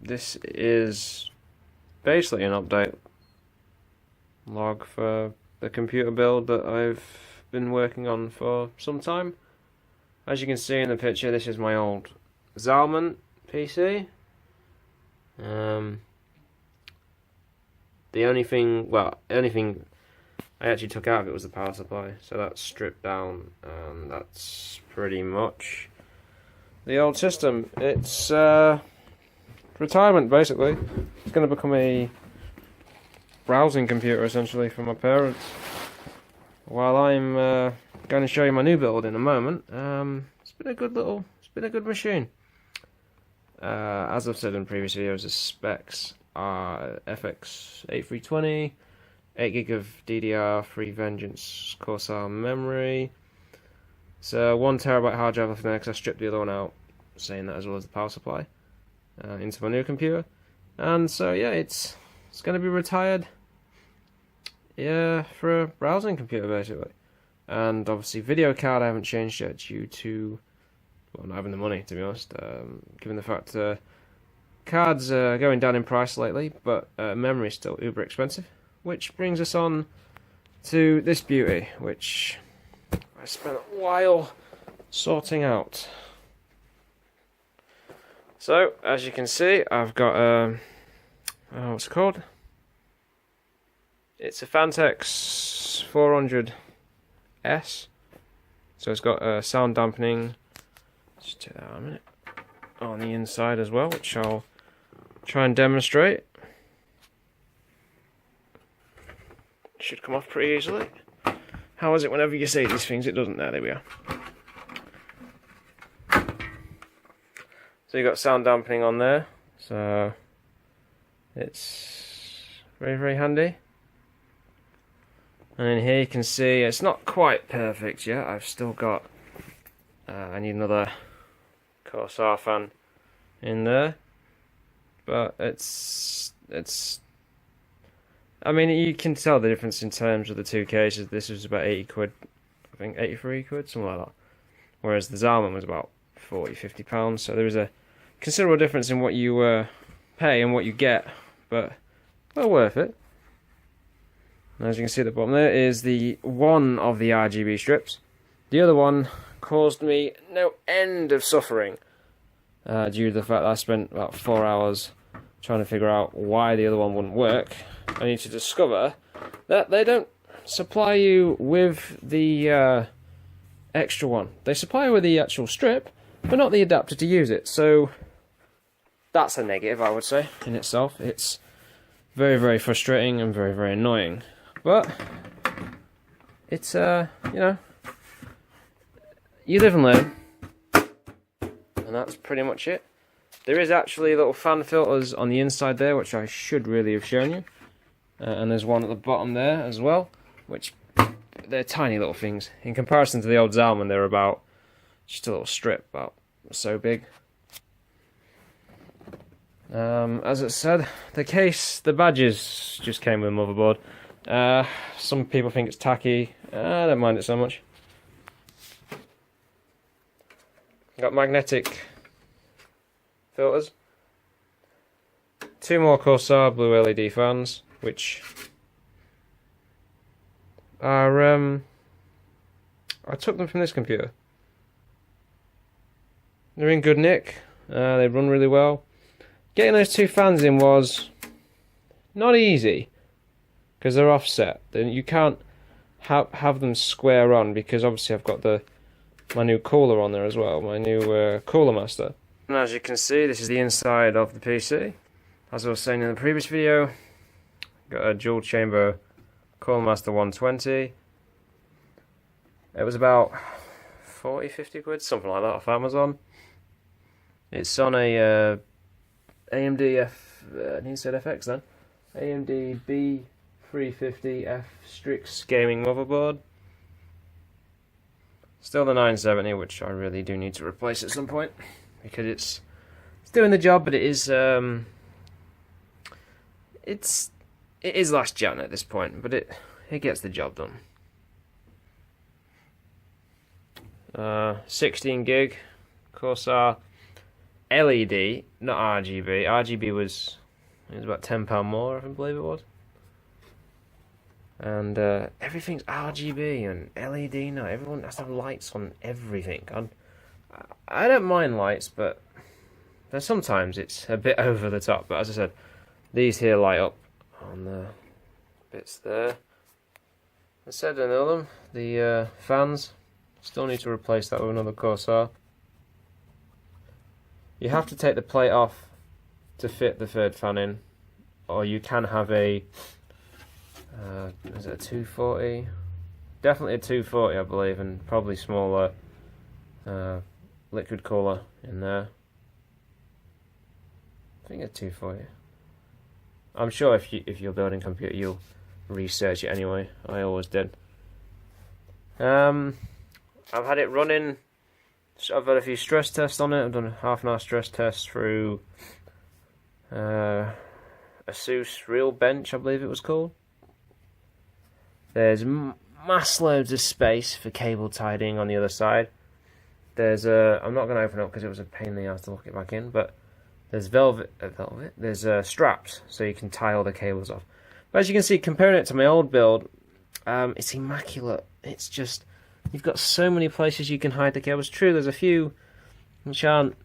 this is basically an update log for the computer build that I've been working on for some time. As you can see in the picture, this is my old Zalman PC. The only thing I actually took out of it was the power supply, so that's stripped down, and that's pretty much the old system. It's retirement, basically. It's going to become a browsing computer, essentially, for my parents. While I'm going to show you my new build in a moment, it's been a good machine. As I've said in previous videos, the specs are FX 8320, 8GB of DDR3 Avengers Corsair memory. So 1 terabyte hard drive left in there because I stripped the other one out, saying that as well as the power supply into my new computer. And so yeah, it's going to be retired. Yeah, for a browsing computer basically. And obviously video card I haven't changed yet due to, well, not having the money, to be honest, given the fact cards are going down in price lately, but memory is still uber expensive. Which brings us on to this beauty, which I spent a while sorting out. So, as you can see, I've got what's it called? It's a Phanteks 400S. So it's got sound dampening. Just take that out a minute. On the inside as well, which I'll try and demonstrate. Should come off pretty easily. How is it whenever you say these things? It doesn't there. There we are. So you've got sound dampening on there. So it's very, very handy. And in here you can see it's not quite perfect yet. I've still got I need another Corsair fan in there, but it's I mean, you can tell the difference in terms of the two cases. This was about 80 quid, I think 83 quid, something like that, whereas the Zalman was about 40-50 pounds. So there is a considerable difference in what you pay and what you get, but well worth it. As you can see at the bottom, there is the one of the RGB strips. The other one caused me no end of suffering due to the fact that I spent about 4 hours trying to figure out why the other one wouldn't work. I need to discover that they don't supply you with the extra one. They supply you with the actual strip, but not the adapter to use it. So that's a negative, I would say, in itself. It's very, very frustrating and very, very annoying. But it's you know, you live and learn, and that's pretty much it. There is actually little fan filters on the inside there, which I should really have shown you, and there's one at the bottom there as well, which they're tiny little things in comparison to the old Zalman. They're about just a little strip, about so big. As it said, the case, the badges just came with a motherboard. Some people think it's tacky. I don't mind it so much. Got magnetic filters. 2 more Corsair blue LED fans, which are I took them from this computer. They're in good nick. They run really well. Getting those 2 fans in was not easy because they're offset. Then you can't have them square on, because obviously I've got my new cooler on there as well, my new Cooler Master. And as you can see, this is the inside of the PC. As I was saying in the previous video, got a dual chamber Cooler Master 120. It was about 40-50 quid, something like that, off Amazon. It's on a AMD he said FX then. AMD B350F Strix gaming motherboard. Still the 970, which I really do need to replace at some point, because it's doing the job, but it is last gen at this point, but it gets the job done. 16 gig Corsair LED, not RGB. RGB was, it was about £10 more, I believe it was. And everything's RGB and LED now. Everyone has to have lights on everything. I don't mind lights, but sometimes it's a bit over the top. But as I said, these here light up on the bits there. I said another them. The fans, still need to replace that with another Corsair. You have to take the plate off to fit the third fan in, or you can have a is it a 240? Definitely a 240, I believe, and probably smaller liquid cooler in there. I think a 240. I'm sure if you're building a computer, you'll research it anyway. I always did. I've had it running. So I've had a few stress tests on it. I've done a half-an-hour stress test through Asus Real Bench, I believe it was called. There's mass loads of space for cable tidying on the other side. There's I'm not going to open it up because it was a pain in the ass to look it back in, but there's there's straps so you can tie all the cables off. But as you can see, comparing it to my old build, it's immaculate. It's just, you've got so many places you can hide the cables. True, there's a few which aren't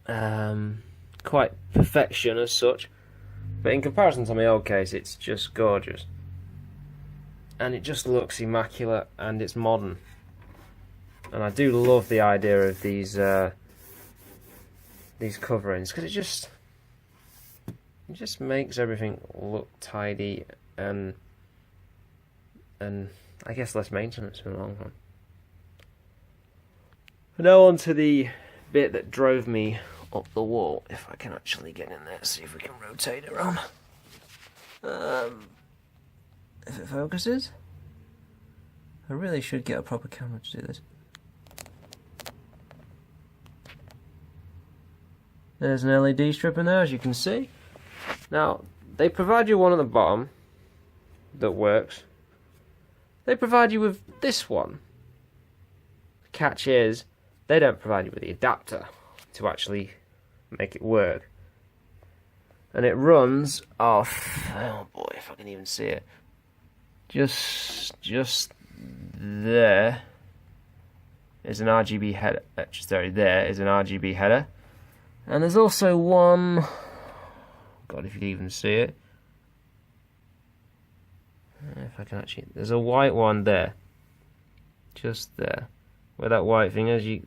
quite perfection as such, but in comparison to my old case, it's just gorgeous. And it just looks immaculate, and it's modern. And I do love the idea of these coverings, because it just makes everything look tidy and I guess less maintenance in the long run. Now on to the bit that drove me up the wall. If I can actually get in there, see if we can rotate it around. If it focuses. I really should get a proper camera to do this. There's an LED strip in there, as you can see. Now, they provide you one at the bottom that works. They provide you with this one. The catch is, they don't provide you with the adapter to actually make it work. And it runs off, oh boy, if I can even see it, just there is an RGB header. Sorry, there is an RGB header. And there's also one, God, if you can even see it. If I can actually, there's a white one there. Just there. Where that white thing is,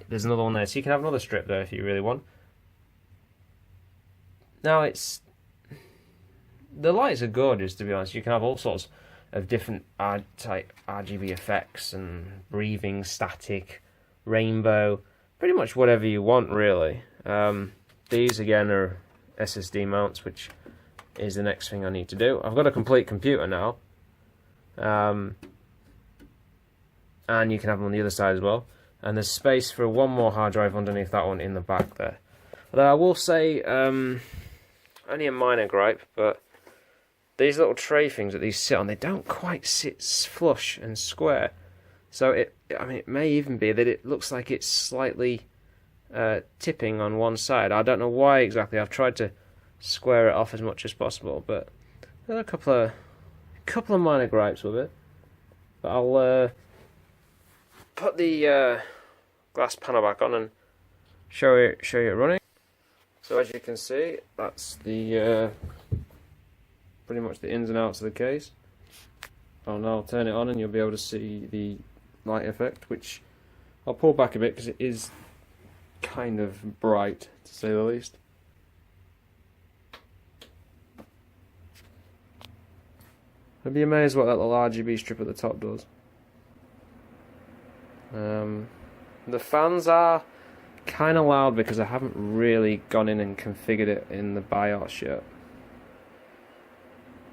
there's another one there. So you can have another strip there if you really want. Now the lights are gorgeous, to be honest. You can have all sorts of different type RGB effects and breathing, static, rainbow, pretty much whatever you want, really. These again are SSD mounts, which is the next thing I need to do. I've got a complete computer now, and you can have them on the other side as well. And there's space for one more hard drive underneath that one in the back there. Although I will say, only a minor gripe, but these little tray things that these sit on, they don't quite sit flush and square. So it may even be that it looks like it's slightly tipping on one side. I don't know why exactly. I've tried to square it off as much as possible, but there are a couple of minor gripes with it. But I'll put the glass panel back on and show you it running. So as you can see, that's the pretty much the ins and outs of the case. I'll now turn it on and you'll be able to see the light effect, which I'll pull back a bit because it is kind of bright, to say the least. I'd be amazed what that little RGB strip at the top does. The fans are kind of loud because I haven't really gone in and configured it in the BIOS yet.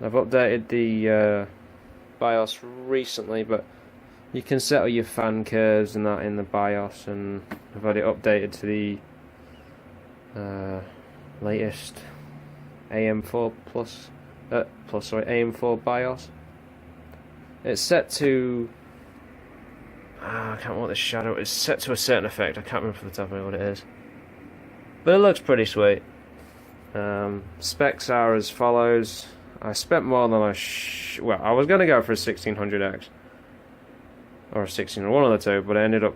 I've updated the BIOS recently, but you can set all your fan curves and that in the BIOS, and I've had it updated to the latest AM4 AM4 BIOS. It's set to I can't remember what the shadow is. Set to a certain effect. I can't remember off the top of my head what it is. But it looks pretty sweet. Specs are as follows. I spent more than well, I was going to go for a 1600X. Or a 1600, one of the two, but I ended up...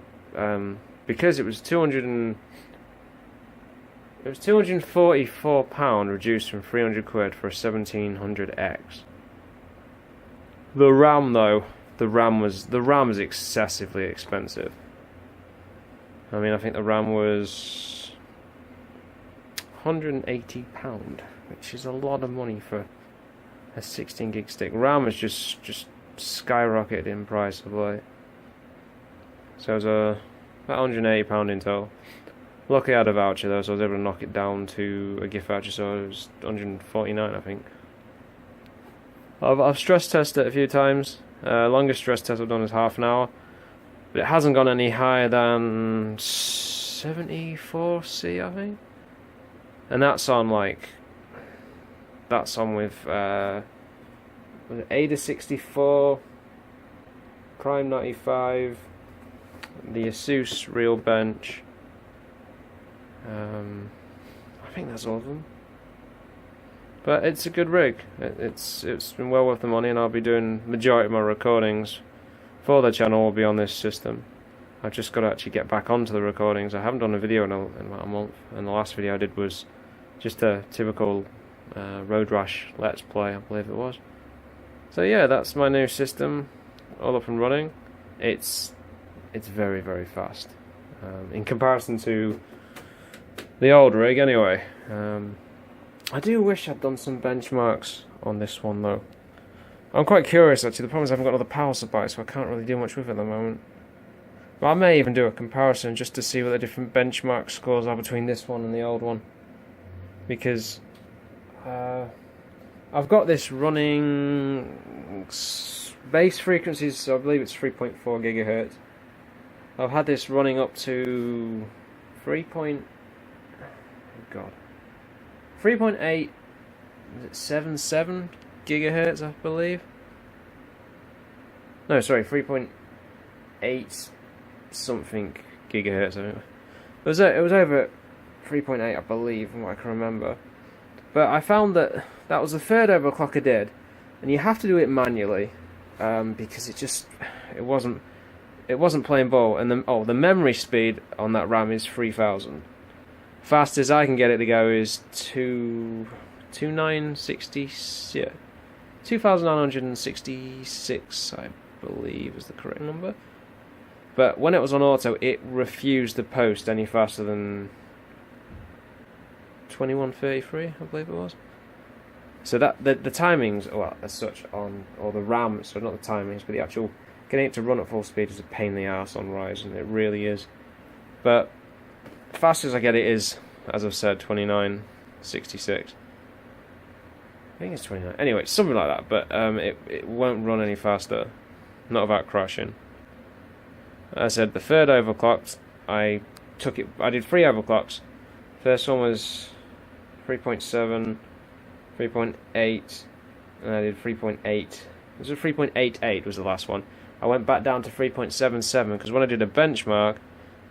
because it was £244 reduced from 300 quid for a 1700X. The RAM though, the RAM is excessively expensive. I mean, I think the RAM was £180, which is a lot of money for a 16 gig stick. RAM has just skyrocketed in price of late. So it was about £180 in total. Luckily I had a voucher though, so I was able to knock it down to a gift voucher, so it was £149, I think. I've stress tested it a few times. Longest stress test I've done is half an hour, but it hasn't gone any higher than 74C, I think. And that's on with Ada 64, Prime 95, the Asus Real Bench. I think that's all of them. But it's a good rig. It's been well worth the money, and I'll be doing majority of my recordings for the channel will be on this system. I've just got to actually get back onto the recordings. I haven't done a video in about a month, and the last video I did was just a typical Road Rash Let's Play, I believe it was. So yeah, that's my new system, all up and running. It's very, very fast in comparison to the old rig anyway. I do wish I'd done some benchmarks on this one though. I'm quite curious actually. The problem is I haven't got another power supply, so I can't really do much with it at the moment. But I may even do a comparison just to see what the different benchmark scores are between this one and the old one. Because I've got this running base frequencies, so I believe it's 3.4 gigahertz. I've had this running up to 3.877 gigahertz, I believe. No, sorry, 3.8 something gigahertz. I think it was over 3.8, I believe, from what I can remember. But I found that was the third overclock I did, and you have to do it manually because it wasn't playing ball. And the memory speed on that RAM is 3000. Fastest I can get it to go is 2966, I believe is the correct number. But when it was on auto, it refused to post any faster than 2133, I believe it was. So that the timings, well, as such on, or the RAM, so not the timings, but the actual getting it to run at full speed is a pain in the ass on Ryzen. It really is. But fastest I get it is, as I've said, 2966. I think it's 29. Anyway, something like that. But it won't run any faster. Not without crashing. As I said, the third overclocked, I did 3 overclocks. First one was 3.7, 3.8, and I did 3.8. It was a 3.88 was the last one. I went back down to 3.77 because when I did a benchmark,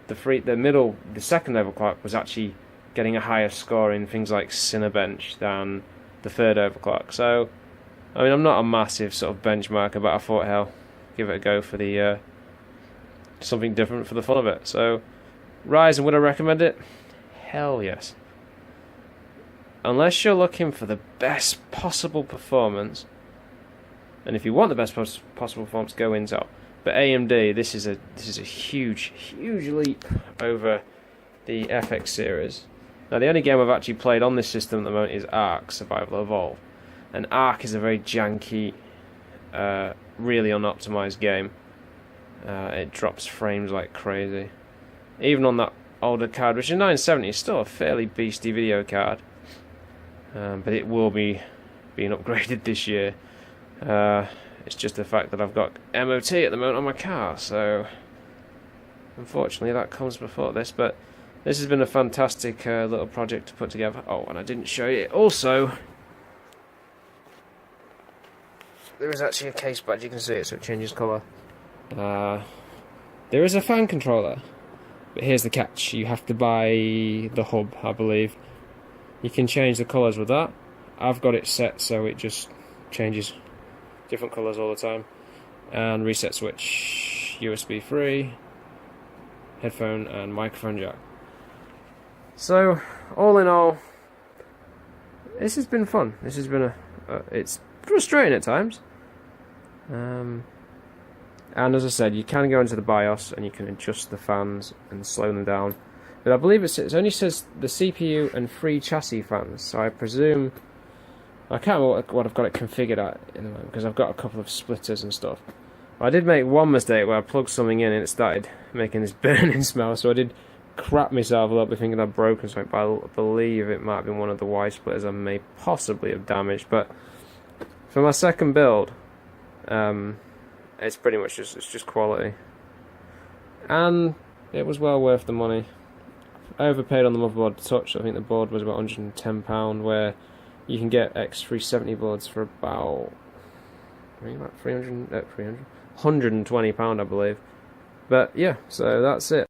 the second overclock was actually getting a higher score in things like Cinebench than the third overclock. So, I mean, I'm not a massive sort of benchmarker, but I thought, hell, give it a go for the something different for the fun of it. So, Ryzen, would I recommend it? Hell yes. Unless you're looking for the best possible performance, and if you want the best possible performance, go Intel. But AMD, this is a huge leap over the FX series. Now, the only game I've actually played on this system at the moment is Ark: Survival Evolved, and Ark is a very janky, really unoptimized game. It drops frames like crazy. Even on that older card, which is 970, is still a fairly beastly video card. But it will be being upgraded this year. It's just the fact that I've got MOT at the moment on my car, so unfortunately that comes before this. But this has been a fantastic little project to put together. Oh, and I didn't show you it. Also, there is actually a case badge, you can see it, so it changes colour. There is a fan controller. But here's the catch, you have to buy the hub, I believe. You can change the colours with that. I've got it set so it just changes different colours all the time. And reset switch, USB 3, headphone and microphone jack. So, all in all, this has been fun. This has been it's frustrating at times. And as I said, you can go into the BIOS and you can adjust the fans and slow them down. But I believe it only says the CPU and 3 chassis fans, so I presume... I can't remember what I've got it configured at in the moment, because I've got a couple of splitters and stuff. I did make one mistake where I plugged something in and it started making this burning smell, so I did crap myself a little bit thinking I'd broken something, but I believe it might have been one of the Y splitters I may possibly have damaged. But for my second build, it's pretty much just quality. And it was well worth the money. I overpaid on the motherboard touch. I think the board was about £110, where you can get X370 boards for about, I think about £120, I believe. But yeah, so that's it.